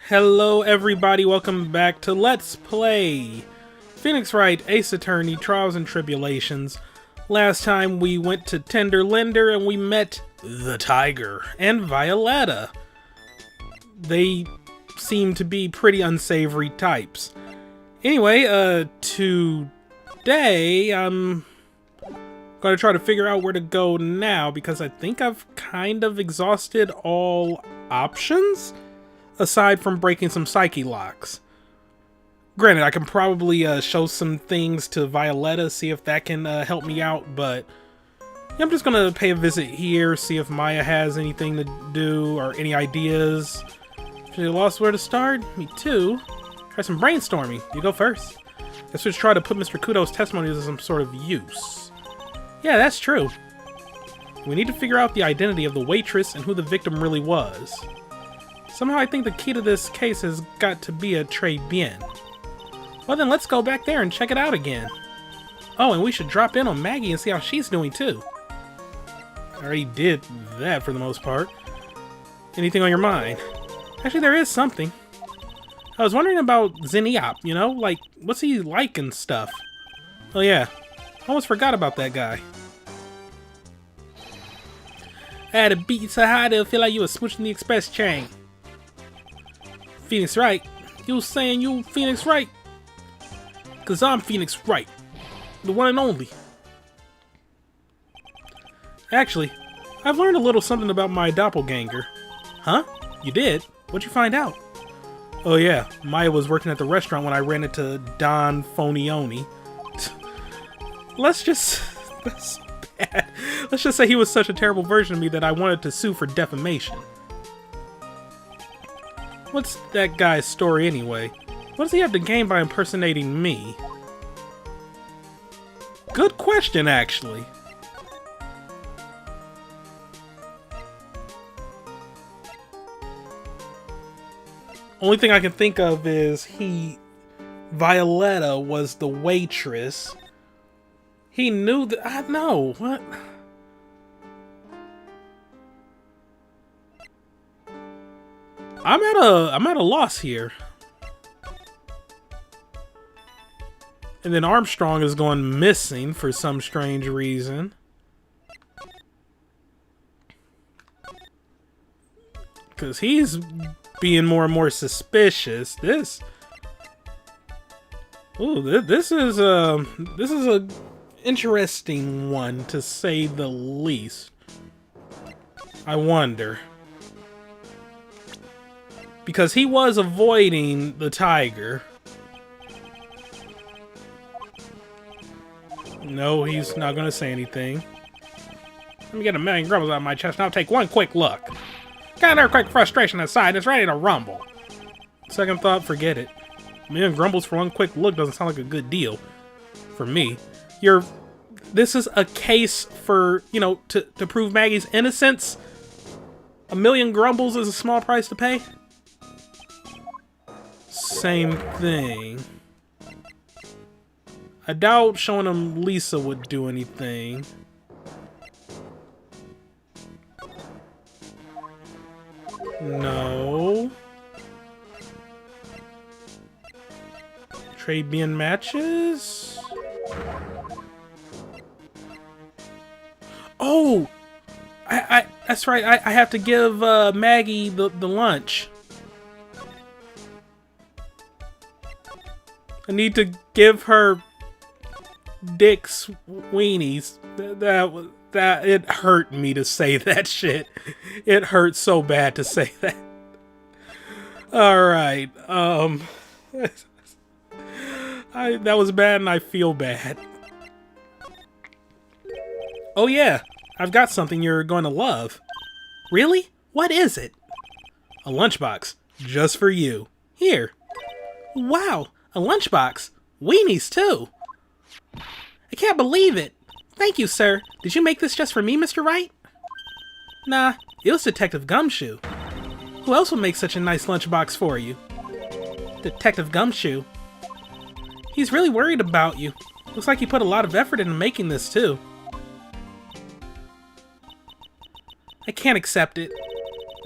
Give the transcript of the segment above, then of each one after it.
Hello everybody, welcome back to Let's Play Wright, Ace Attorney, Trials and Tribulations. Last time we went to Tender Lender and we met the Tiger and Violett I. They seem to be pretty unsavory types. Anyway, today I'm gonna try to figure out where to go now because I think I've kind of exhausted all options, aside from breaking some psyche locks. Granted, I can probably show some things to Violett I, see if that can help me out, but I'm just gonna pay a visit here, see if Maya has anything to do or any ideas. She lost where to start? Me too. Try some brainstorming. You go first. Guess we should try to put Mr. Kudo's testimony to some sort of use. Yeah, that's true. We need to figure out the identity of the waitress and who the victim really was. Somehow I think the key to this case has got to be a très bien. Well then, let's go back there and check it out again. Oh, and we should drop in on Maggie and see how she's doing too. I already did that for the most part. Anything on your mind? Actually, there is something. I was wondering about Zenniop, you know? Like, what's he like and stuff? Oh yeah, almost forgot about that guy. I had to beat you so high to feel like you were smooching the express train. Wright? You saying you Wright? Cause I'm Wright. The one and only. Actually, I've learned a little something about my doppelganger. Huh? You did? What'd you find out? Oh yeah, Maya was working at the restaurant when I ran into Don Fonioni. Let's just say he was such a terrible version of me that I wanted to sue for defamation. What's that guy's story anyway? What does he have to gain by impersonating me? Good question, actually. Only thing I can think of is Violett I was the waitress. He knew that. I know what. I'm at a loss here. And then Armstrong is going missing for some strange reason. Cause he's being more and more suspicious. This is a interesting one to say the least. I wonder. Because he was avoiding the tiger. No, he's not gonna say anything. Let me get a million grumbles out of my chest and I'll take one quick look. Got an earthquake frustration aside, it's ready to rumble. Second thought, forget it. A million grumbles for one quick look doesn't sound like a good deal. For me. This is a case for, you know, to prove Maggie's innocence. A million grumbles is a small price to pay. Same thing. I doubt showing him Lisa would do anything. No. Trade being matches? Oh! That's right, I have to give Maggie the lunch. I need to give her Dick's weenies. That it hurt me to say that shit. It hurt so bad to say that. Alright, that was bad and I feel bad. Oh yeah, I've got something you're going to love. Really? What is it? A lunchbox, just for you. Here. Wow, a lunchbox. Weenies too. I can't believe it. Thank you, sir. Did you make this just for me, Mr. Wright? Nah, it was Detective Gumshoe. Who else would make such a nice lunchbox for you? Detective Gumshoe. He's really worried about you. Looks like he put a lot of effort into making this, too. I can't accept it.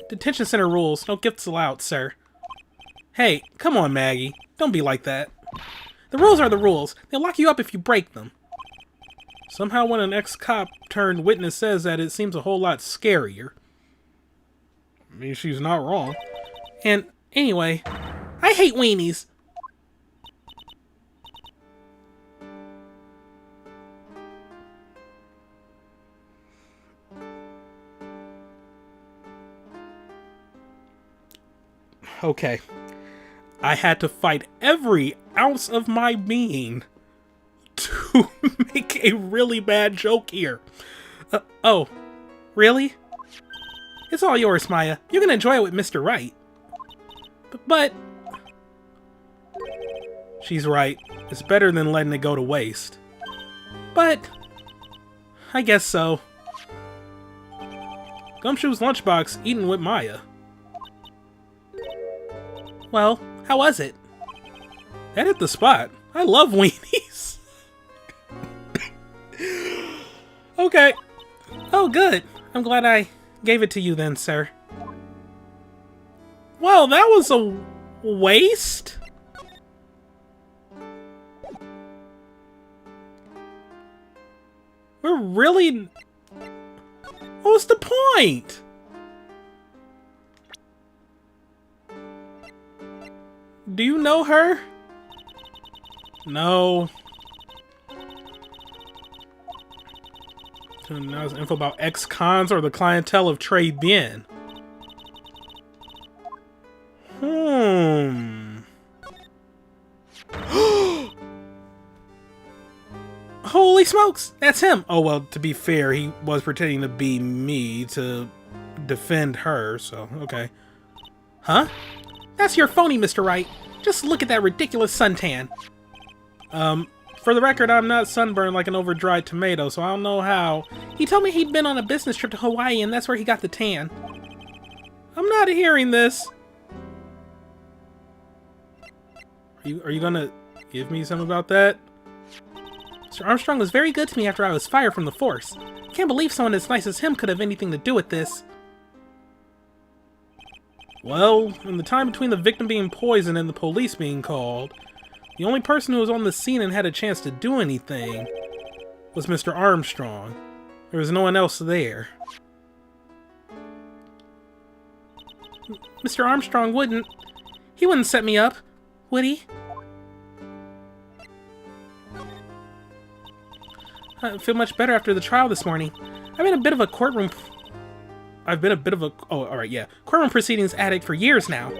Detention center rules. No gifts allowed, sir. Hey, come on, Maggie. Don't be like that. The rules are the rules. They'll lock you up if you break them. Somehow when an ex-cop turned witness says that, it seems a whole lot scarier. I mean, she's not wrong. And anyway, I hate weenies. Okay. I had to fight every ounce of my being to make a really bad joke here. Oh, really? It's all yours, Maya. You can enjoy it with Mr. Wright. But... She's right. It's better than letting it go to waste. But... I guess so. Gumshoe's lunchbox eaten with Maya. Well, how was it? That hit the spot. I love weenies. Okay. Oh, good. I'm glad I gave it to you then, sir. Well, that was a waste. We're really... What was the point? Do you know her? No. Now it's info about ex-cons or the clientele of Trade Bien. Holy smokes! That's him! Oh, well, to be fair, he was pretending to be me to defend her, so, okay. Huh? That's your phony, Mr. Wright. Just look at that ridiculous suntan. For the record, I'm not sunburned like an over-dried tomato, so I don't know how. He told me he'd been on a business trip to Hawaii, and that's where he got the tan. I'm not hearing this. Are you gonna give me something about that? Mr. Armstrong was very good to me after I was fired from the force. I can't believe someone as nice as him could have anything to do with this. Well, in the time between the victim being poisoned and the police being called, the only person who was on the scene and had a chance to do anything was Mr. Armstrong. There was no one else there. Mr. Armstrong wouldn't... He wouldn't set me up, would he? I feel much better after the trial this morning. I've been a bit of a courtroom proceedings addict for years now.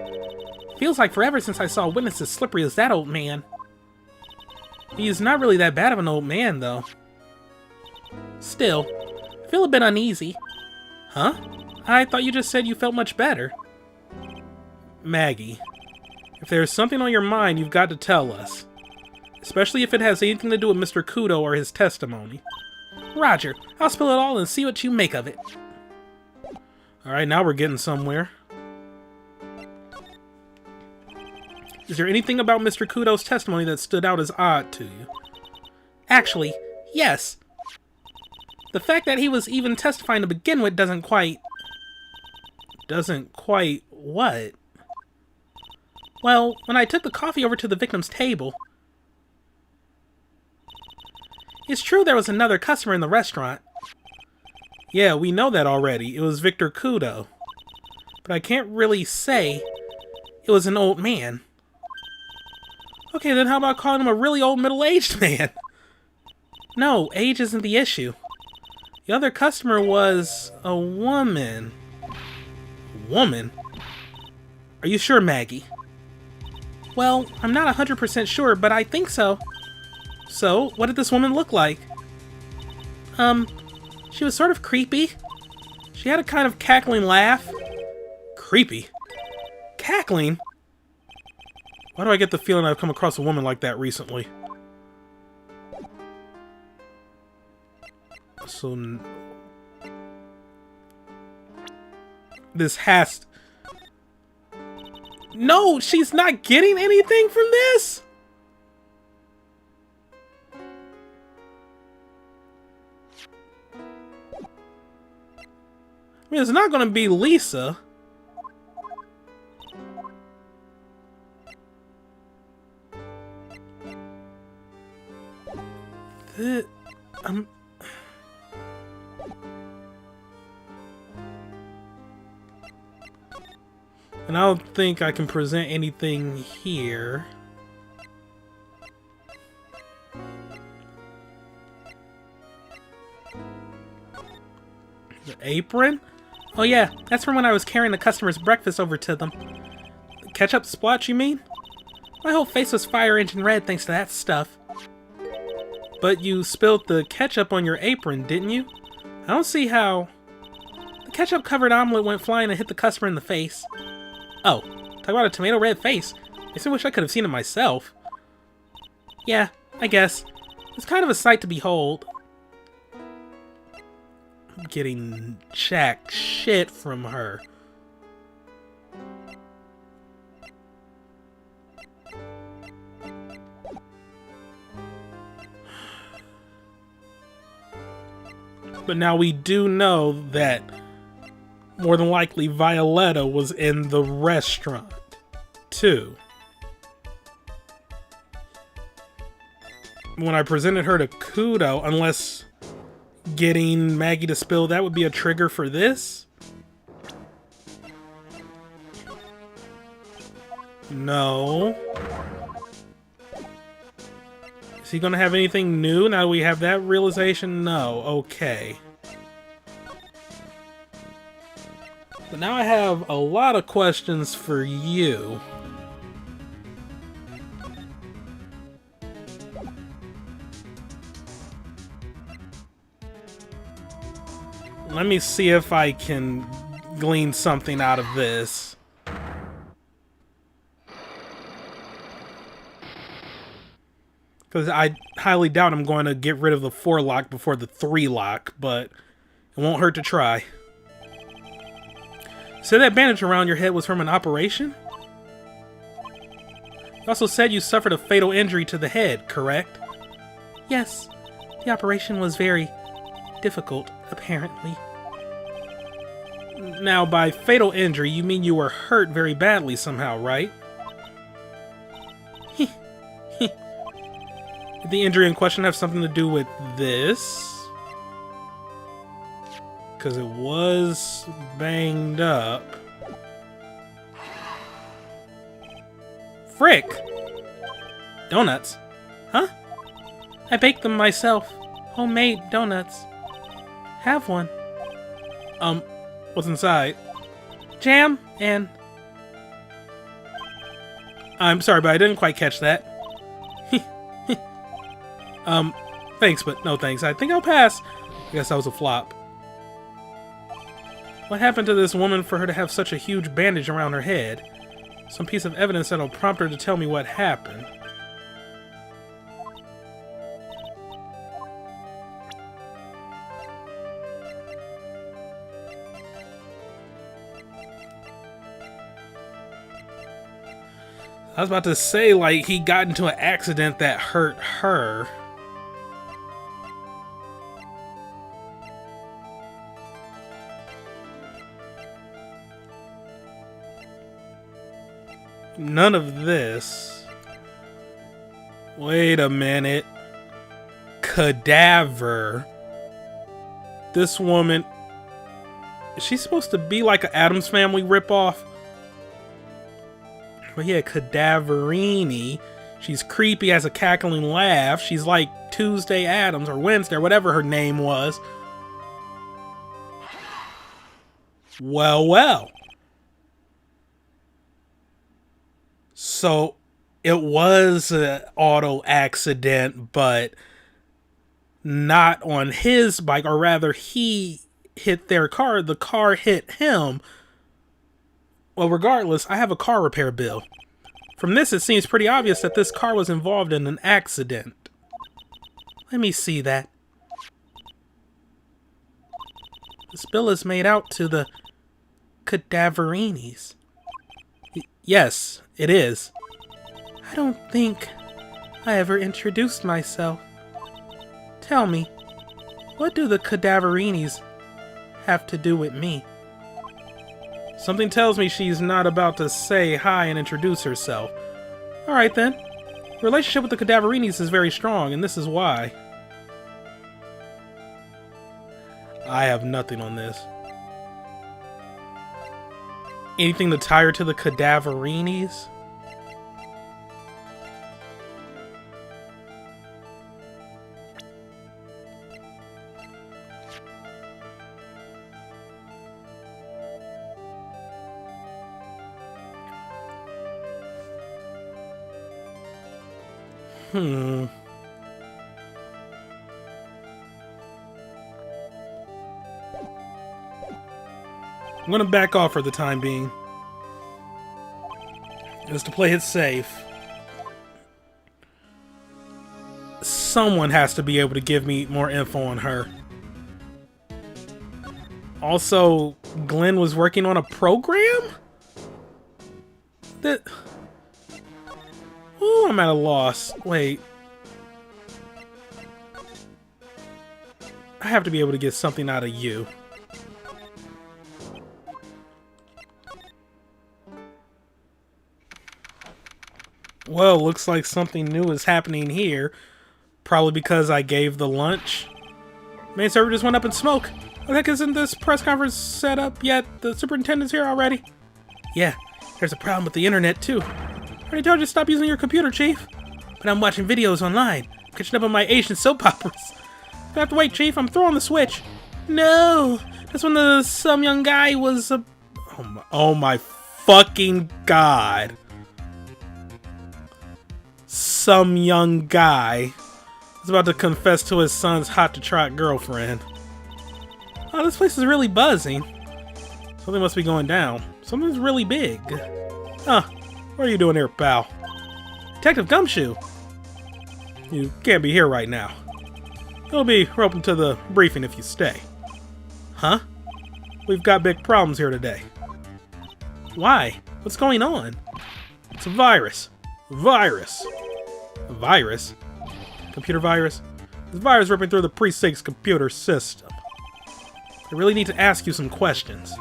Feels like forever since I saw a witness as slippery as that old man. He's not really that bad of an old man, though. Still, I feel a bit uneasy. Huh? I thought you just said you felt much better. Maggie, if there's something on your mind, you've got to tell us. Especially if it has anything to do with Mr. Kudo or his testimony. Roger, I'll spill it all and see what you make of it. Alright, now we're getting somewhere. Is there anything about Mr. Kudo's testimony that stood out as odd to you? Actually, yes. The fact that he was even testifying to begin with doesn't quite... Doesn't quite what? Well, when I took the coffee over to the victim's table... It's true there was another customer in the restaurant. Yeah, we know that already. It was Victor Kudo. But I can't really say it was an old man. Okay, then how about calling him a really old middle-aged man? No, age isn't the issue. The other customer was a woman. Woman? Are you sure, Maggie? Well, I'm not 100% sure, but I think so. So, what did this woman look like? She was sort of creepy. She had a kind of cackling laugh. Creepy? Cackling? Why do I get the feeling I've come across a woman like that recently? So... This has... No, she's not getting anything from this? I mean, it's not going to be Lisa. I'm... And I don't think I can present anything here. The apron? Oh yeah, that's from when I was carrying the customer's breakfast over to them. The ketchup splotch, you mean? My whole face was fire engine red thanks to that stuff. But you spilled the ketchup on your apron, didn't you? I don't see how... The ketchup-covered omelet went flying and hit the customer in the face. Oh, talk about a tomato red face. I just wish I could have seen it myself. Yeah, I guess. It's kind of a sight to behold. I'm getting jack shit from her. But now we do know that more than likely Violetta was in the restaurant too. When I presented her to Kudo, unless getting Maggie to spill that would be a trigger for this? No. Is he gonna have anything new now that we have that realization? No. Okay. But now I have a lot of questions for you. Let me see if I can glean something out of this. Because I highly doubt I'm going to get rid of the 4 lock before the 3 lock, but it won't hurt to try. So that bandage around your head was from an operation? You also said you suffered a fatal injury to the head, correct? Yes, the operation was very difficult, apparently. Now, by fatal injury, you mean you were hurt very badly somehow, right? Did the injury in question have something to do with this? Because it was banged up. Frick! Donuts? Huh? I baked them myself. Homemade donuts. Have one. What's inside? Jam and... I'm sorry, but I didn't quite catch that. Thanks, but no thanks. I think I'll pass. I guess that was a flop. What happened to this woman for her to have such a huge bandage around her head? Some piece of evidence that'll prompt her to tell me what happened. I was about to say, like, he got into an accident that hurt her. None of this. Wait a minute. Cadaver. This woman... Is she supposed to be like an Addams Family ripoff? But yeah, Cadaverini. She's creepy, has a cackling laugh. She's like Tuesday Addams or Wednesday or whatever her name was. Well, well. So it was an auto accident, but not on his bike, or rather he hit their car. The car hit him. Well, regardless, I have a car repair bill. From this, it seems pretty obvious that this car was involved in an accident. Let me see that. This bill is made out to the Cadaverinis. Yes, it is. I don't think I ever introduced myself. Tell me, what do the Cadaverinis have to do with me? Something tells me she's not about to say hi and introduce herself. Alright then. The relationship with the Cadaverinis is very strong, and this is why. I have nothing on this. Anything to tie her to the cadaverinis? I'm gonna back off for the time being. Just to play it safe. Someone has to be able to give me more info on her. Also, Glen was working on a program? That... Oh, I'm at a loss. Wait. I have to be able to get something out of you. Well, looks like something new is happening here. Probably because I gave the lunch. Main server just went up in smoke. What the heck, isn't this press conference set up yet? The superintendent's here already? Yeah, there's a problem with the internet too. I already told you to stop using your computer, Chief. But I'm watching videos online. I'm catching up on my Asian soap operas. I have to wait, Chief. I'm throwing the switch. No! That's when some young guy was oh my fucking god. Some young guy is about to confess to his son's hot-to-trot girlfriend. Oh, this place is really buzzing. Something must be going down. Something's really big. Huh. What are you doing here, pal? Detective Gumshoe! You can't be here right now. You'll be open to the briefing if you stay. Huh? We've got big problems here today. Why? What's going on? It's a virus. Virus. A virus? Computer virus? This virus ripping through the precinct's computer system. I really need to ask you some questions.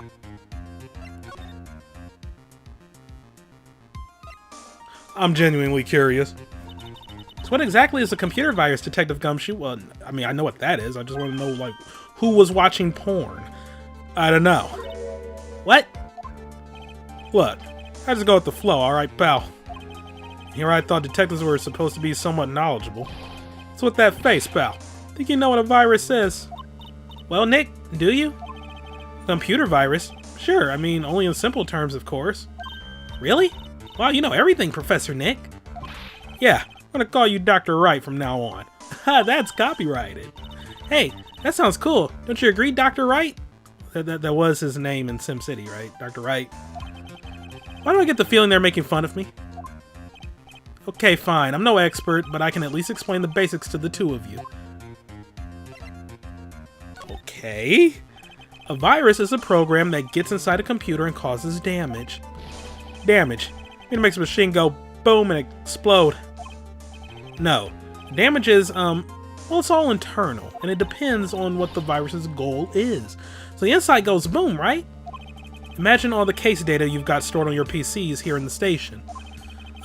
I'm genuinely curious. So what exactly is a computer virus, Detective Gumshoe? Well, I mean, I know what that is. I just want to know, like, who was watching porn? I don't know. What? Look, I just go with the flow, alright, pal? Here I thought detectives were supposed to be somewhat knowledgeable. What's with that face, pal? Think you know what a virus is? Well, Nick, do you? Computer virus? Sure, I mean, only in simple terms, of course. Really? Wow, you know everything, Professor Nick. Yeah, I'm gonna call you Dr. Wright from now on. Ha, that's copyrighted. Hey, that sounds cool. Don't you agree, Dr. Wright? That was his name in SimCity, right? Dr. Wright. Why do I get the feeling they're making fun of me? Okay, fine. I'm no expert, but I can at least explain the basics to the two of you. Okay. A virus is a program that gets inside a computer and causes damage. Damage. It makes a machine go boom and explode. No. Damage is, well, it's all internal, and it depends on what the virus's goal is. So the inside goes boom, right? Imagine all the case data you've got stored on your PCs here in the station.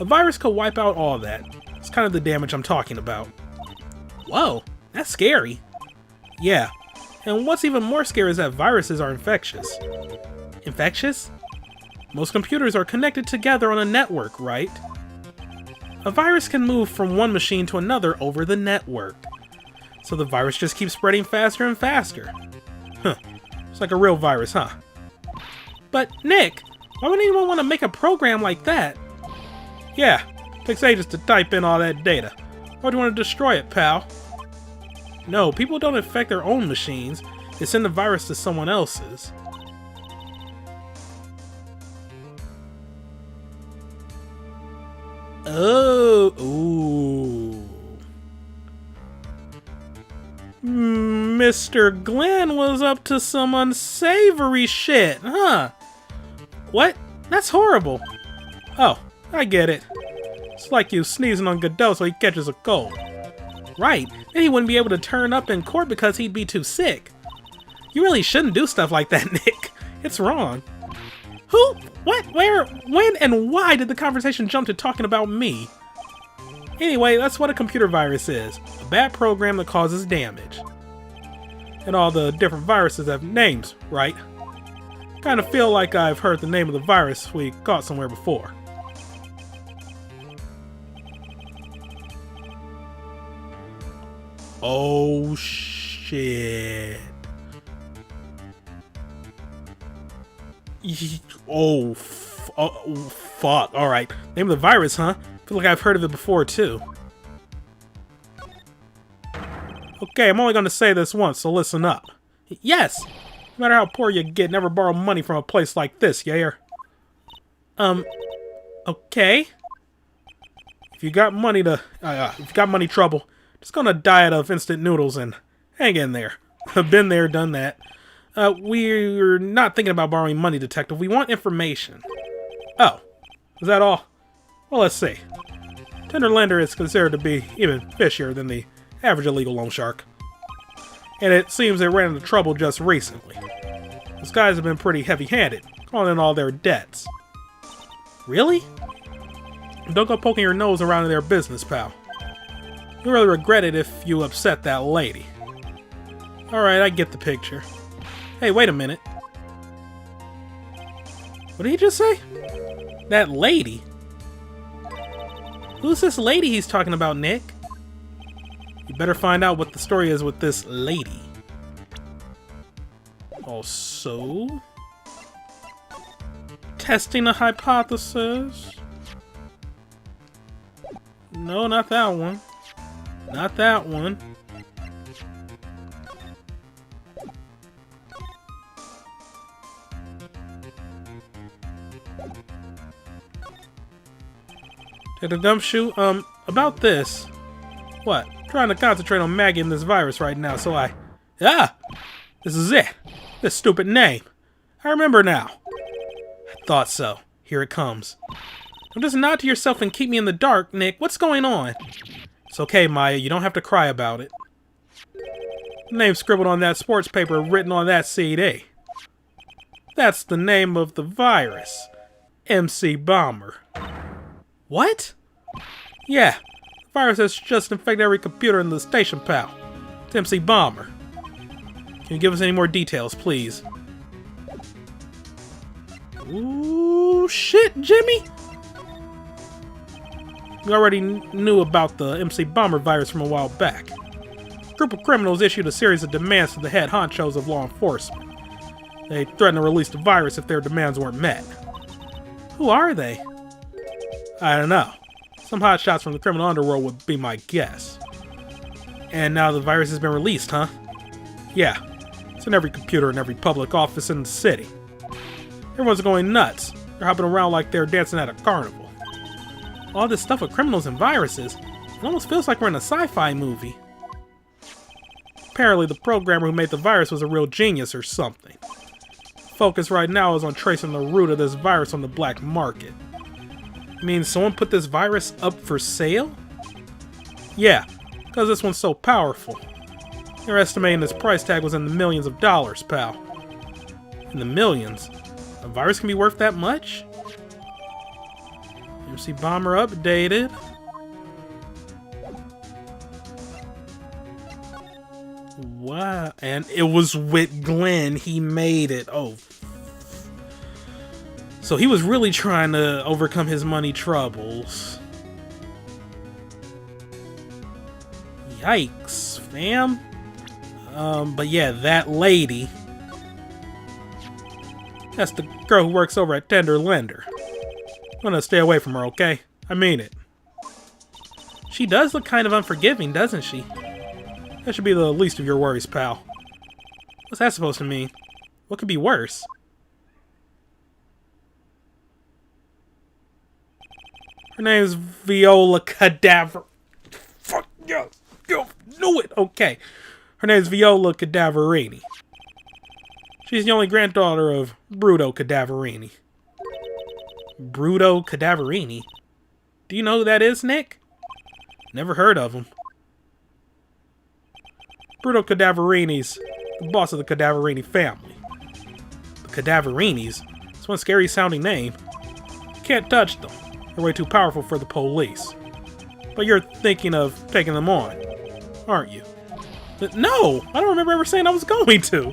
A virus could wipe out all that. It's kind of the damage I'm talking about. Whoa, that's scary. Yeah, and what's even more scary is that viruses are infectious. Infectious? Most computers are connected together on a network, right? A virus can move from one machine to another over the network. So the virus just keeps spreading faster and faster. Huh, it's like a real virus, huh? But, Nick, why would anyone want to make a program like that? Yeah, it takes ages to type in all that data. Why would you want to destroy it, pal? No, people don't infect their own machines. They send the virus to someone else's. Oh, ooh. Mr. Glen was up to some unsavory shit, huh? What? That's horrible. Oh, I get it. It's like you sneezing on Godot so he catches a cold. Right, then he wouldn't be able to turn up in court because he'd be too sick. You really shouldn't do stuff like that, Nick. It's wrong. Who? What? Where? When? And why did the conversation jump to talking about me? Anyway, that's what a computer virus is. A bad program that causes damage. And all the different viruses have names, right? Kind of feel like I've heard the name of the virus we caught somewhere before. Oh shit. Oh fuck. Alright. Name of the virus, huh? Feel like I've heard of it before too. Okay, I'm only gonna say this once, so listen up. Yes! No matter how poor you get, never borrow money from a place like this, yeah? Okay. If you got money trouble, just gonna diet of instant noodles and hang in there. Been there, done that. We're not thinking about borrowing money, detective. We want information. Oh. Is that all? Well, let's see. Tender lender is considered to be even fishier than the average illegal loan shark. And it seems they ran into trouble just recently. These guys have been pretty heavy-handed, calling in all their debts. Really? Don't go poking your nose around in their business, pal. You'll really regret it if you upset that lady. Alright, I get the picture. Hey, wait a minute. What did he just say? That lady? Who's this lady he's talking about, Nick? You better find out what the story is with this lady. Also... testing a hypothesis? No, not that one. Not that one. Take the gumshoe? About this. What? Trying to concentrate on Maggie and this virus right now, so I... Ah! This is it! This stupid name! I remember now! I thought so. Here it comes. Don't just nod to yourself and keep me in the dark, Nick. What's going on? It's okay, Maya. You don't have to cry about it. The name scribbled on that sports paper written on that CD. That's the name of the virus. MC Bomber. What? Yeah. The virus has just infected every computer in the station, pal. It's MC Bomber. Can you give us any more details, please? Ooh, shit, Jimmy! We already knew about the MC Bomber virus from a while back. A group of criminals issued a series of demands to the head honchos of law enforcement. They threatened to release the virus if their demands weren't met. Who are they? I don't know. Some hotshots from the criminal underworld would be my guess. And now the virus has been released, huh? Yeah. It's in every computer in every public office in the city. Everyone's going nuts. They're hopping around like they're dancing at a carnival. All this stuff with criminals and viruses, it almost feels like we're in a sci-fi movie. Apparently the programmer who made the virus was a real genius or something. Focus right now is on tracing the root of this virus on the black market. You mean someone put this virus up for sale? Yeah, because this one's so powerful. They're estimating this price tag was in the millions of dollars, pal. In the millions? A virus can be worth that much? MC Bomber updated. Wow, and it was with Glen. He made it. Oh. So he was really trying to overcome his money troubles. Yikes, fam. But yeah, that lady. That's the girl who works over at Tender Lender. I'm gonna stay away from her, okay? I mean it. She does look kind of unforgiving, doesn't she? That should be the least of your worries, pal. What's that supposed to mean? What could be worse? Her name's Viola Cadaver. Fuck, yo, knew it. Okay. Her name's Viola Cadaverini. She's the only granddaughter of Bruto Cadaverini. Bruto Cadaverini? Do you know who that is, Nick? Never heard of him. Bruto Cadaverini's the boss of the Cadaverini family. The Cadaverinis? It's one scary sounding name. You can't touch them. They're way too powerful for the police. But you're thinking of taking them on, aren't you? No! I don't remember ever saying I was going to!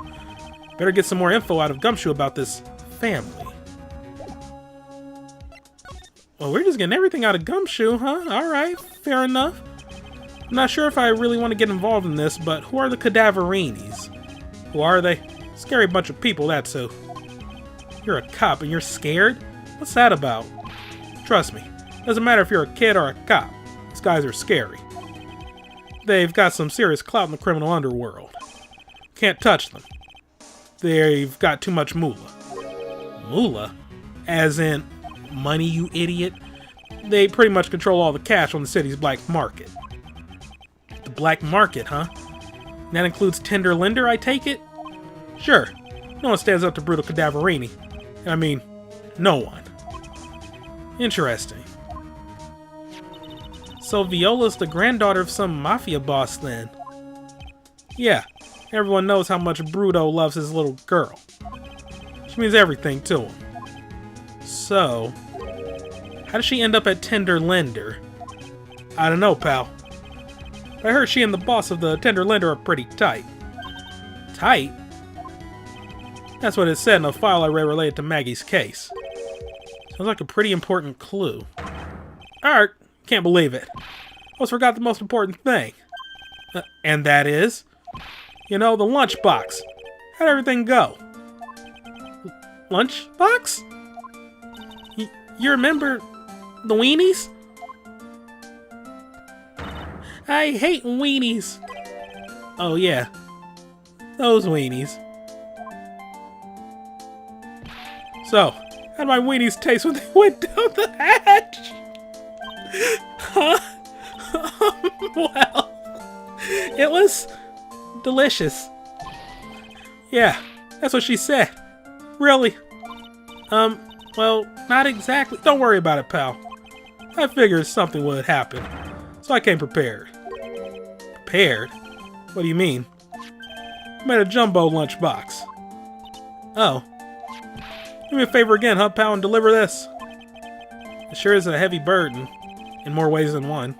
Better get some more info out of Gumshoe about this family. Well, we're just getting everything out of Gumshoe, huh? Alright, fair enough. I'm not sure if I really want to get involved in this, but who are the Cadaverinis? Who are they? Scary bunch of people, that's who. You're a cop and you're scared? What's that about? Trust me, doesn't matter if you're a kid or a cop. These guys are scary. They've got some serious clout in the criminal underworld. Can't touch them. They've got too much moolah. Moolah? As in money, you idiot? They pretty much control all the cash on the city's black market. The black market, huh? And that includes Tender Lender, I take it? Sure. No one stands up to brutal Cadaverini. I mean, no one. Interesting. So Viola's the granddaughter of some mafia boss then? Yeah, everyone knows how much Bruto loves his little girl. She means everything to him. So, how did she end up at Tender Lender? I don't know, pal. I heard she and the boss of the Tender Lender are pretty tight. Tight? That's what it said in a file I read related to Maggie's case. Sounds like a pretty important clue. Alright, can't believe it. Almost forgot the most important thing. And that is? You know, the lunchbox. How'd everything go? Lunchbox? You remember the weenies? I hate weenies. Oh yeah, those weenies. So, how did my weenies taste when they went down the hatch? Huh? Well, it was delicious. Yeah, that's what she said. Really? Well, not exactly. Don't worry about it, pal. I figured something would happen, so I came prepared. Prepared? What do you mean? I made a jumbo lunchbox. Oh. Do me a favor again, huh, pal, and deliver this. It sure is a heavy burden, in more ways than one.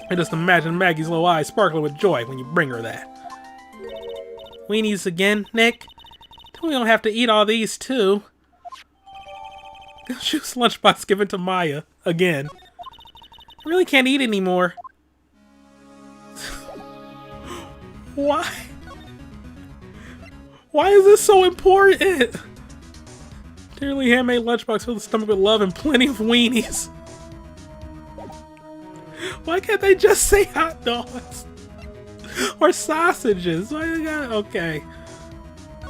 I just imagine Maggie's little eyes sparkling with joy when you bring her that. Weenies again, Nick? We don't have to eat all these, too. Gumshoe's lunchbox given to Maya. Again. I really can't eat anymore. Why? Why is this so important? Dearly handmade lunchbox filled the stomach with love and plenty of weenies. Why can't they just say hot dogs? Or sausages? Why they got... Okay.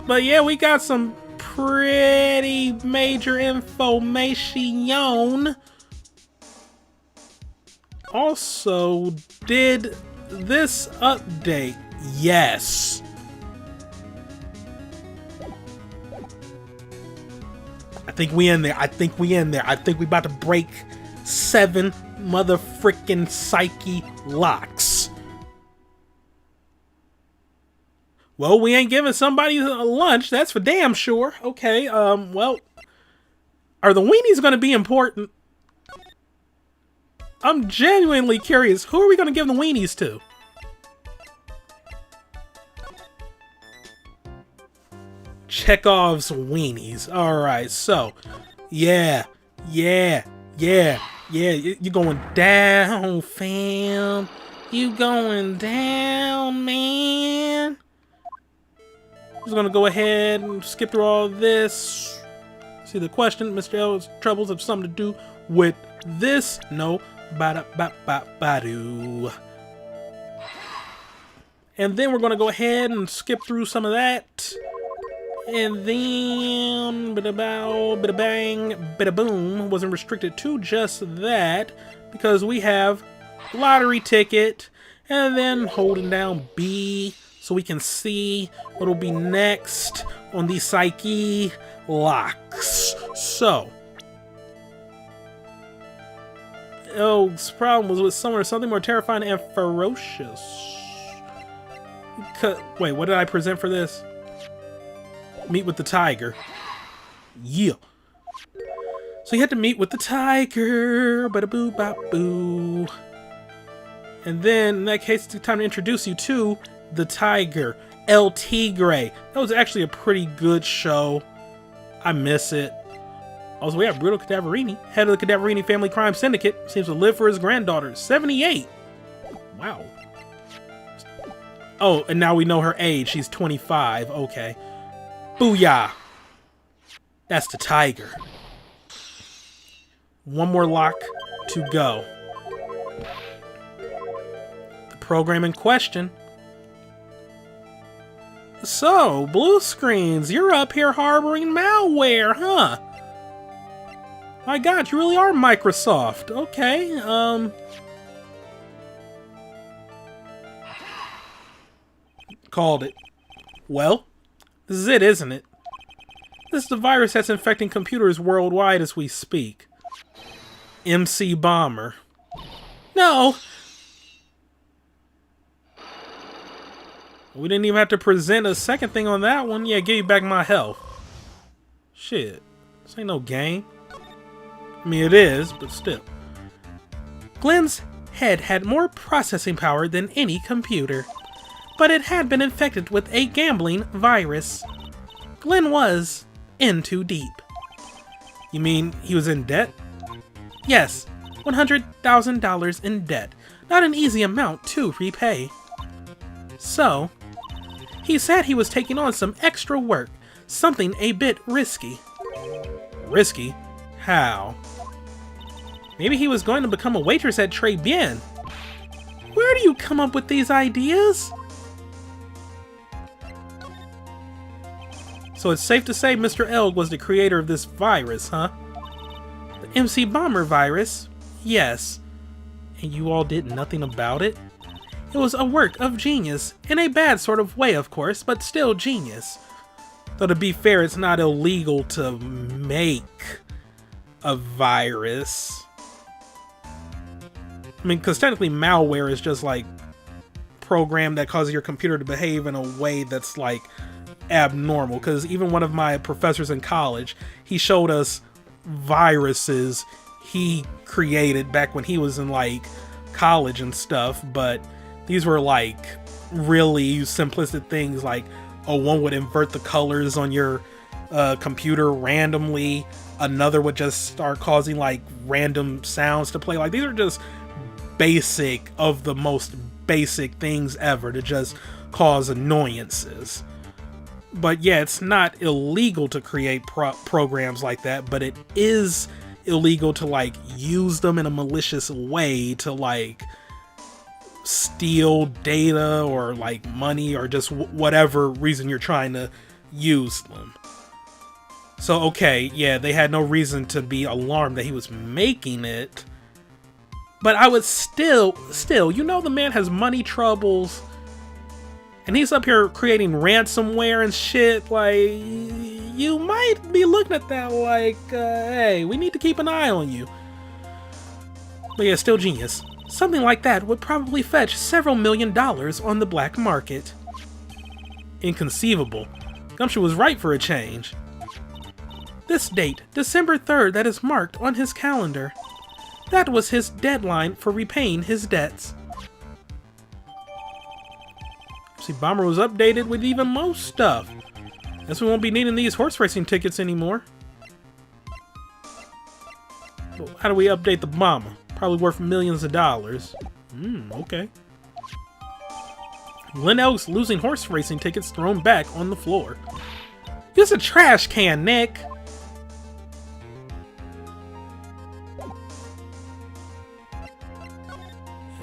But yeah, we got some pretty major information. Also, did this update? Yes. I think we in there. I think we about to break 7 motherfrickin' psyche locks. Well, we ain't giving somebody a lunch, that's for damn sure. Okay, well, are the weenies gonna be important? I'm genuinely curious. Who are we gonna give the weenies to? Chekhov's weenies. Alright, so, yeah, you're going down, fam. You going down, man. I'm just gonna go ahead and skip through all this. See the question, Mr. L's troubles have something to do with this. No, ba-da-ba-ba-ba-doo. And then we're gonna go ahead and skip through some of that. And then, bida-bow, bida-bang, bida-boom, wasn't restricted to just that, because we have lottery ticket, and then holding down B, so we can see what will be next on the psyche locks. So, Elg's problem was with someone or something more terrifying and ferocious. Wait, what did I present for this? Meet with the tiger. Yeah. So you had to meet with the tiger. Bada-boo-bop-boo. And then, in that case, it's time to introduce you to the Tiger, El Tigre. That was actually a pretty good show. I miss it. Also, we have Bruto Cadaverini, head of the Cadaverini Family Crime Syndicate, seems to live for his granddaughter, 78. Wow. Oh, and now we know her age. She's 25. Okay. Booyah. That's the Tiger. One more lock to go. The program in question. So, Blue Screens, you're up here harboring malware, huh? My god, you really are Microsoft. Okay, called it. Well, this is it, isn't it? This is the virus that's infecting computers worldwide as we speak. MC Bomber. No! We didn't even have to present a second thing on that one. Yeah, give you back my health. Shit. This ain't no game. I mean, it is, but still. Glen's head had more processing power than any computer, but it had been infected with a gambling virus. Glen was in too deep. You mean he was in debt? Yes, $100,000 in debt. Not an easy amount to repay. So, he said he was taking on some extra work, something a bit risky. Risky? How? Maybe he was going to become a waitress at Tribulations. Where do you come up with these ideas? So it's safe to say Mr. Elg was the creator of this virus, huh? The MC Bomber virus? Yes. And you all did nothing about it? It was a work of genius, in a bad sort of way, of course, but still genius. Though to be fair, it's not illegal to make a virus. I mean, because technically malware is just like program that causes your computer to behave in a way that's like abnormal. Because even one of my professors in college, he showed us viruses he created back when he was in like college and stuff, but these were like really simplistic things like, oh, one would invert the colors on your computer randomly, another would just start causing like random sounds to play. Like, these are just basic of the most basic things ever to just cause annoyances. But yeah, it's not illegal to create programs like that, but it is illegal to like use them in a malicious way to like steal data or like money or just whatever reason you're trying to use them. So okay, yeah, they had no reason to be alarmed that he was making it, but I would still, you know, the man has money troubles and he's up here creating ransomware and shit. Like, you might be looking at that like, hey, we need to keep an eye on you. But yeah, still genius. Something like that would probably fetch several $1,000,000 on the black market. Inconceivable. Gumshoe was right for a change. This date, December 3rd, that is marked on his calendar. That was his deadline for repaying his debts. See, Bomber was updated with even more stuff. Guess we won't be needing these horse racing tickets anymore. Well, how do we update the Bomber? Probably worth millions of dollars. Okay. Glen Elg's losing horse racing tickets thrown back on the floor. Use a trash can, Nick!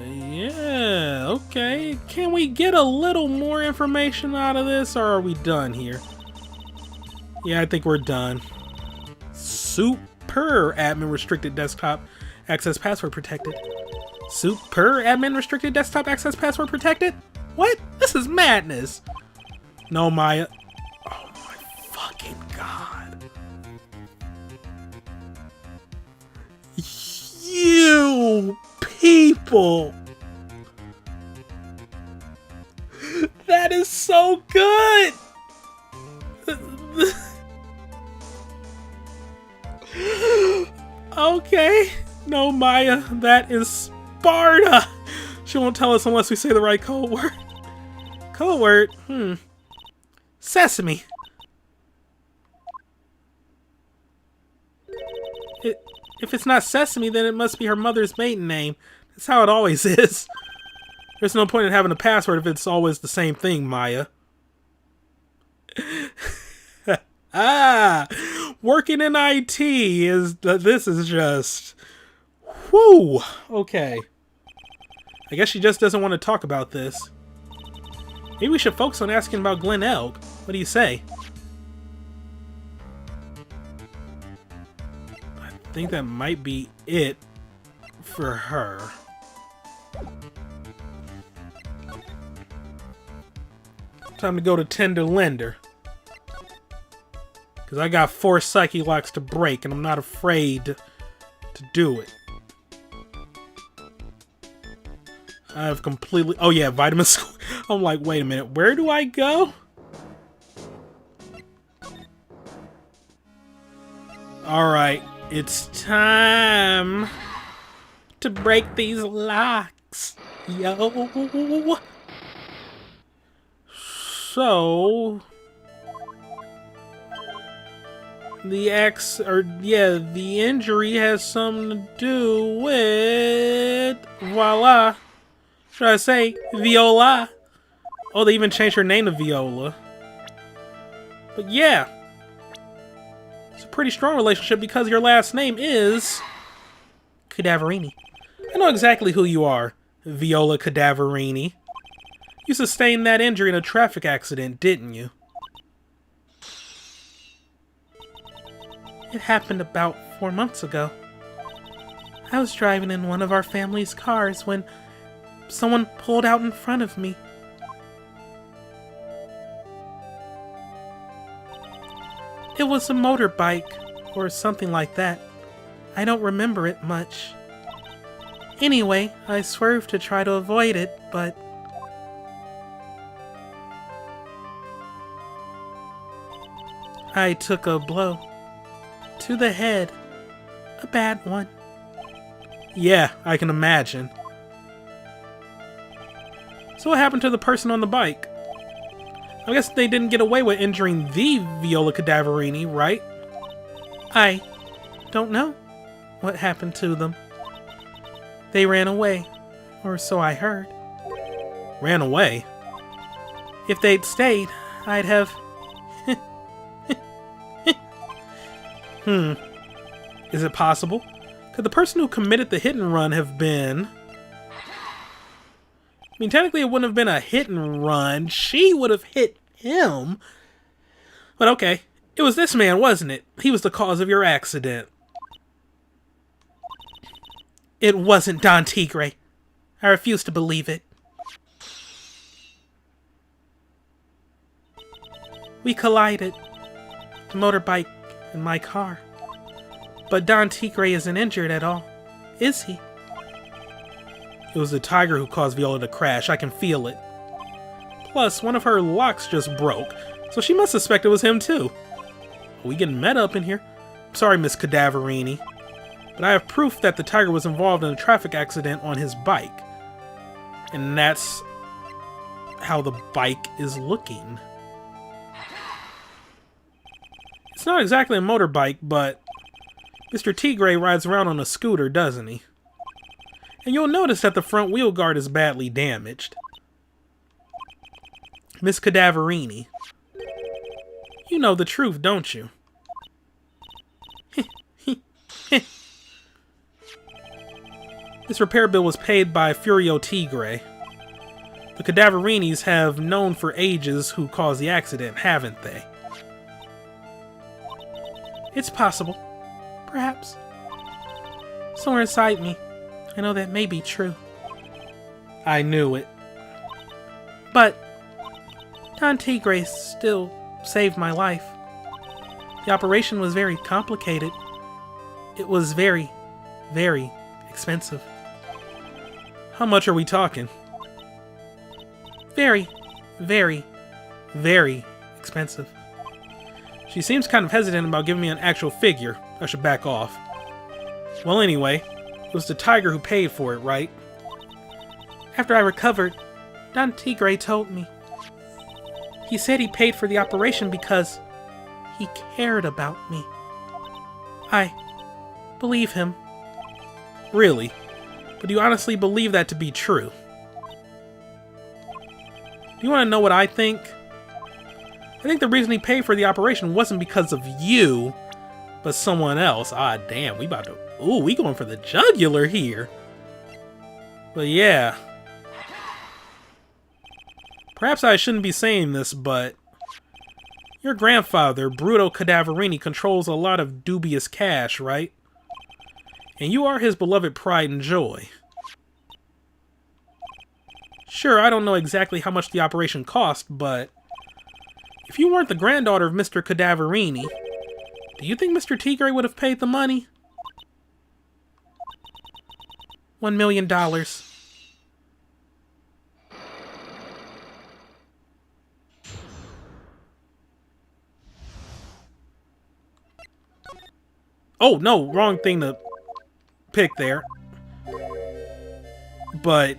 Yeah, okay. Can we get a little more information out of this, or are we done here? Yeah, I think we're done. Super admin restricted desktop access password protected. Super admin restricted desktop access password protected? What? This is madness. No, Maya. Oh my fucking god. You people. That is so good. Okay. No, Maya, that is Sparta. She won't tell us unless we say the right code word. Code word? Sesame. If it's not Sesame, then it must be her mother's maiden name. That's how it always is. There's no point in having a password if it's always the same thing, Maya. Working in IT this is just... Whew! Okay. I guess she just doesn't want to talk about this. Maybe we should focus on asking about Glen Elk. What do you say? I think that might be it for her. Time to go to Tender Lender. Because I got 4 Psyche Locks to break, and I'm not afraid to do it. I have completely... Oh yeah, Vitamin School. I'm like, wait a minute, where do I go? Alright, it's time to break these locks, yo. So... the injury has something to do with... Voila. Should I say Viola? Oh, they even changed her name to Viola. But yeah. It's a pretty strong relationship because your last name is... Cadaverini. I know exactly who you are, Viola Cadaverini. You sustained that injury in a traffic accident, didn't you? It happened about 4 months ago. I was driving in one of our family's cars when someone pulled out in front of me. It was a motorbike, or something like that. I don't remember it much. Anyway, I swerved to try to avoid it, but... I took a blow. To the head. A bad one. Yeah, I can imagine. So what happened to the person on the bike? I guess they didn't get away with injuring the Viola Cadaverini, right? I don't know what happened to them. They ran away, or so I heard. Ran away? If they'd stayed, I'd have... Is it possible? Could the person who committed the hit and run have been... I mean, technically it wouldn't have been a hit and run. She would have hit him. But okay. It was this man, wasn't it? He was the cause of your accident. It wasn't Don Tigre. I refuse to believe it. We collided. The motorbike and my car. But Don Tigre isn't injured at all. Is he? It was the tiger who caused Viola to crash. I can feel it. Plus, one of her locks just broke, so she must suspect it was him too. Are we getting meta up in here? I'm sorry, Miss Cadaverini, but I have proof that the tiger was involved in a traffic accident on his bike. And that's how the bike is looking. It's not exactly a motorbike, but Mr. Tigre rides around on a scooter, doesn't he? And you'll notice that the front wheel guard is badly damaged. Miss Cadaverini. You know the truth, don't you? This repair bill was paid by Furio Tigre. The Cadaverinis have known for ages who caused the accident, haven't they? It's possible. Perhaps. Somewhere inside me, I know that may be true. I knew it. But Don Tigre still saved my life. The operation was very complicated. It was very, very expensive. How much are we talking? Very, very, very expensive. She seems kind of hesitant about giving me an actual figure. I should back off. Well, anyway, it was the tiger who paid for it, right? After I recovered, Don Tigre told me He said he paid for the operation because he cared about me. I believe him. Really? But do you honestly believe that to be true? Do you want to know what I think? I think the reason he paid for the operation wasn't because of you, but someone else. Ah, damn, we about to... Ooh, we going for the jugular here. But yeah. Perhaps I shouldn't be saying this, but... Your grandfather, Bruto Cadaverini, controls a lot of dubious cash, right? And you are his beloved pride and joy. Sure, I don't know exactly how much the operation cost, but... If you weren't the granddaughter of Mr. Cadaverini, do you think Mr. Tigre would have paid the money? $1 million. Oh, no, wrong thing to pick there. But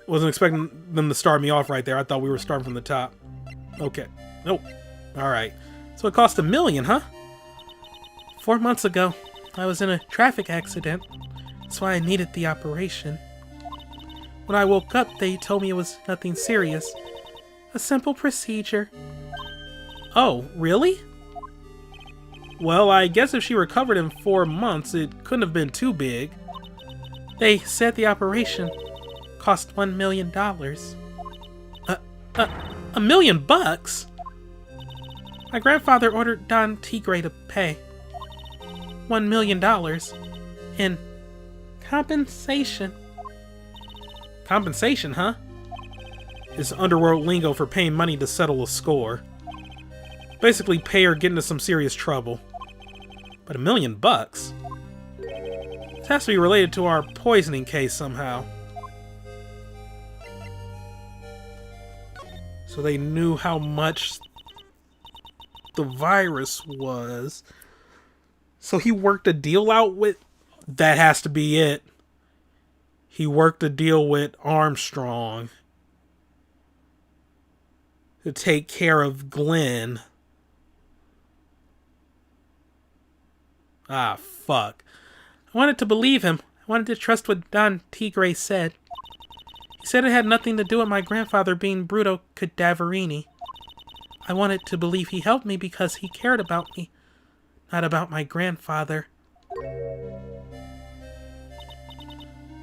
wasn't expecting them to start me off right there. I thought we were starting from the top. Okay. Nope. Alright. So it cost $1 million, huh? 4 months ago, I was in a traffic accident. That's why I needed the operation. When I woke up, they told me it was nothing serious. A simple procedure. Oh, really? Well, I guess if she recovered in 4 months, it couldn't have been too big. They said the operation cost $1 million. $1 million bucks? My grandfather ordered Don Tigre to pay $1 million in compensation. Compensation, huh? Is underworld lingo for paying money to settle a score. Basically pay or get into some serious trouble. But $1 million bucks? This has to be related to our poisoning case somehow. So they knew how much the virus was. So he worked a deal out with... That has to be it. He worked a deal with Armstrong to take care of Glen. Ah, fuck. I wanted to believe him. I wanted to trust what Don Tigre said. He said it had nothing to do with my grandfather being Bruto Cadaverini. I wanted to believe he helped me because he cared about me, not about my grandfather.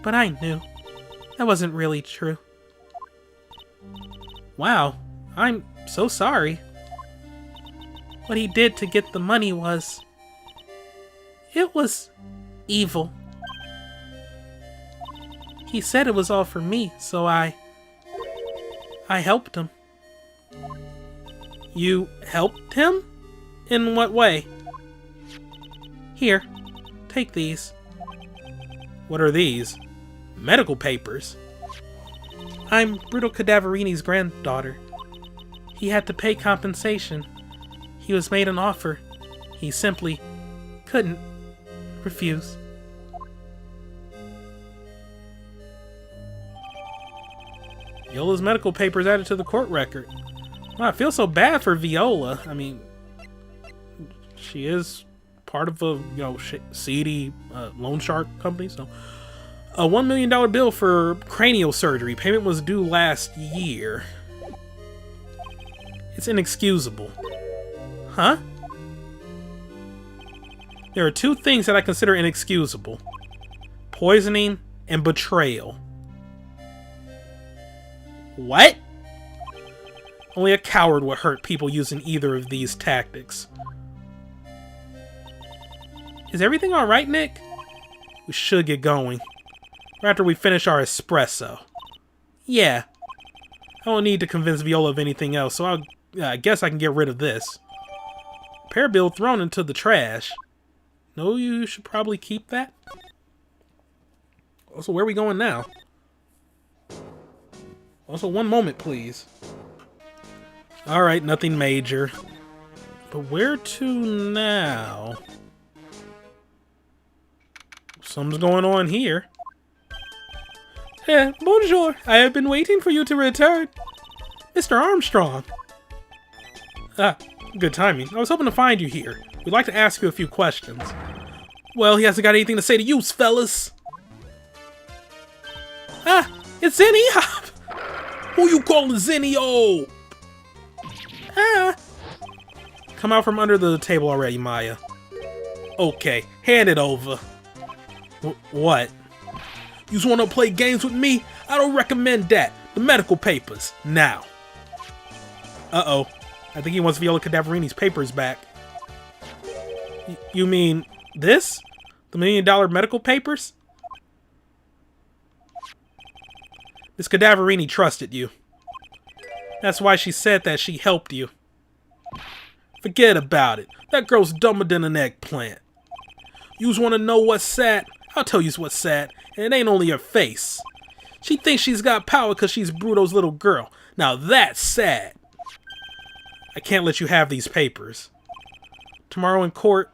But I knew. That wasn't really true. Wow, I'm so sorry. What he did to get the money was... It was evil. He said it was all for me, so I helped him. You helped him? In what way? Here, take these. What are these? Medical papers. I'm Bruto Cadaverini's granddaughter. He had to pay compensation. He was made an offer. He simply couldn't refuse. Viola's medical papers added to the court record. Wow, I feel so bad for Viola. I mean, she is part of a, seedy loan shark company, so... A $1 million bill for cranial surgery. Payment was due last year. It's inexcusable. Huh? There are two things that I consider inexcusable. Poisoning and betrayal. What? Only a coward would hurt people using either of these tactics. Is everything alright, Nick? We should get going. After we finish our espresso. Yeah. I don't need to convince Viola of anything else, so I guess I can get rid of this. Repair bill thrown into the trash. No, you should probably keep that. Also, where are we going now? Also, one moment, please. Alright, nothing major. But where to now? Something's going on here. Bonjour. I have been waiting for you to return. Mr. Armstrong! Ah, good timing. I was hoping to find you here. We'd like to ask you a few questions. Well, he hasn't got anything to say to you, fellas. Ah, it's Zenny Hop! Who you calling Zenny-O? Ah! Come out from under the table already, Maya. Okay, hand it over. What? You just want to play games with me? I don't recommend that. The medical papers, now. Uh-oh. I think he wants Viola Cadaverini's papers back. You mean this? The $1 million medical papers? Miss Cadaverini trusted you. That's why she said that she helped you. Forget about it. That girl's dumber than an eggplant. Yous want to know what's sad? I'll tell yous what's sad, and it ain't only her face. She thinks she's got power because she's Bruto's little girl. Now that's sad. I can't let you have these papers. Tomorrow in court,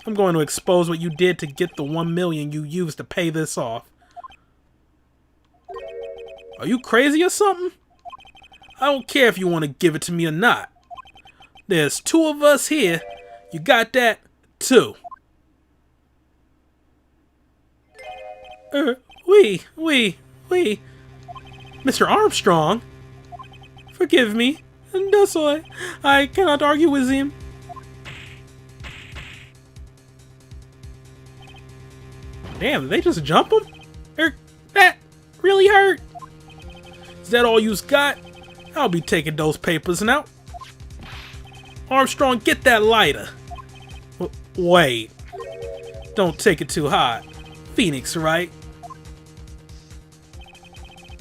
I'm going to expose what you did to get the $1 million you used to pay this off. Are you crazy or something? I don't care if you want to give it to me or not. There's 2 of us here. You got that? 2. We. Mr. Armstrong? Forgive me. That's why I cannot argue with him. Damn, did they just jump him? That really hurt. Is that all you's got? I'll be taking those papers now. Armstrong, get that lighter. Wait. Don't take it too hot. Phoenix, right?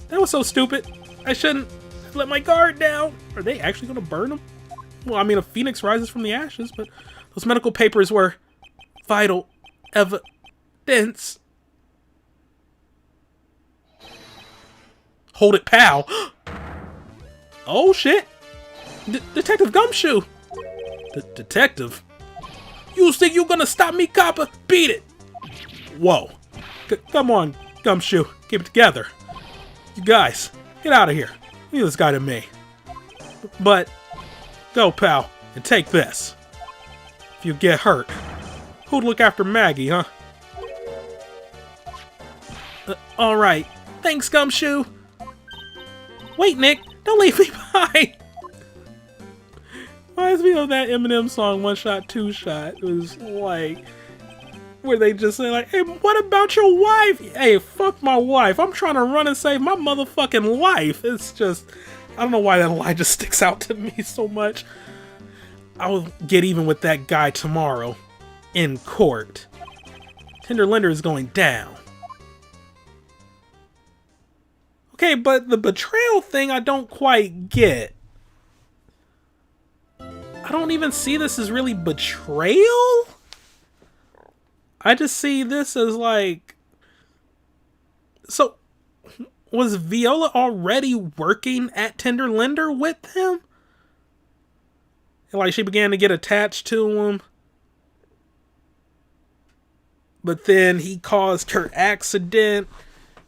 That was so stupid. I shouldn't let my guard down. Are they actually going to burn him? Well, I mean, a phoenix rises from the ashes, but those medical papers were vital evidence. Hold it, pal. Oh, shit. Detective Gumshoe. Detective? You think you're going to stop me, copper? Beat it. Whoa. Come on, Gumshoe. Keep it together. You guys, get out of here. Leave this guy to me. But, go, pal, and take this. If you get hurt, who'd look after Maggie, huh? Alright. Thanks, Gumshoe. Wait, Nick, don't leave me behind. Reminds me of that Eminem song, One Shot, Two Shot. It was like, where they just say like, hey, what about your wife? Hey, fuck my wife. I'm trying to run and save my motherfucking life. It's just, I don't know why that line just sticks out to me so much. I'll get even with that guy tomorrow in court. Tender Lender is going down. Okay, but the betrayal thing I don't quite get. I don't even see this as really betrayal. I just see this as like... So, was Viola already working at Tender Lender with him? And like, she began to get attached to him. But then he caused her accident.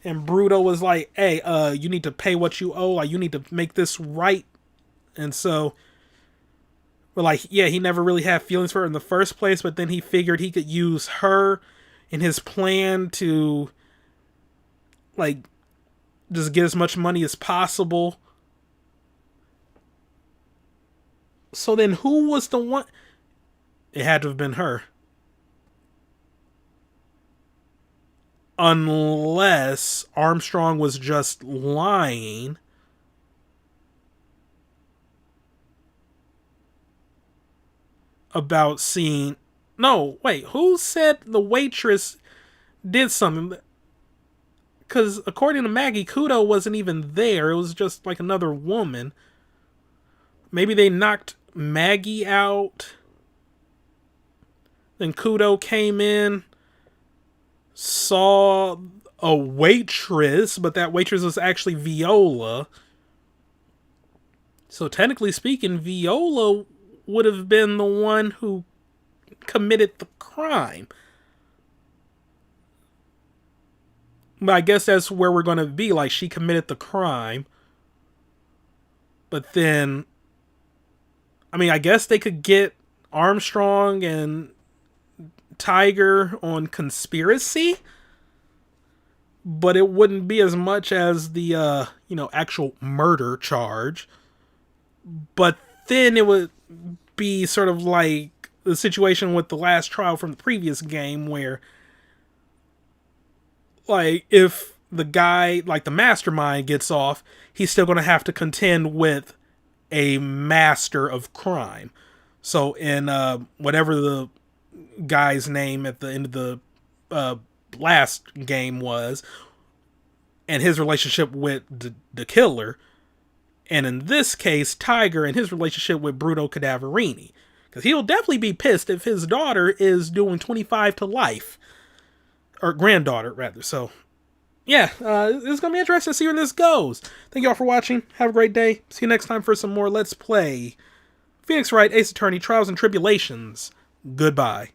And Bruto was like, hey, you need to pay what you owe. Like, you need to make this right. And so... But like, yeah, he never really had feelings for her in the first place, but then he figured he could use her in his plan to, like, just get as much money as possible. So then who was the one? It had to have been her. Unless Armstrong was just lying. About seeing... No, wait, who said the waitress did something? Because according to Maggie, Kudo wasn't even there. It was just like another woman. Maybe they knocked Maggie out. Then Kudo came in, saw a waitress, but that waitress was actually Viola. So technically speaking, Viola would have been the one who committed the crime. But I guess that's where we're going to be. Like, she committed the crime. But then, I mean, I guess they could get Armstrong and Tiger on conspiracy, but it wouldn't be as much as the actual murder charge. But then it would be sort of like the situation with the last trial from the previous game, where like if the guy, like the mastermind, gets off, he's still going to have to contend with a master of crime. So in whatever the guy's name at the end of the last game was, and his relationship with the killer, and in this case, Tiger and his relationship with Bruno Cadaverini. Because he'll definitely be pissed if his daughter is doing 25 to life. Or granddaughter, rather. So, yeah, it's going to be interesting to see where this goes. Thank you all for watching. Have a great day. See you next time for some more Let's Play Phoenix Wright, Ace Attorney, Trials and Tribulations. Goodbye.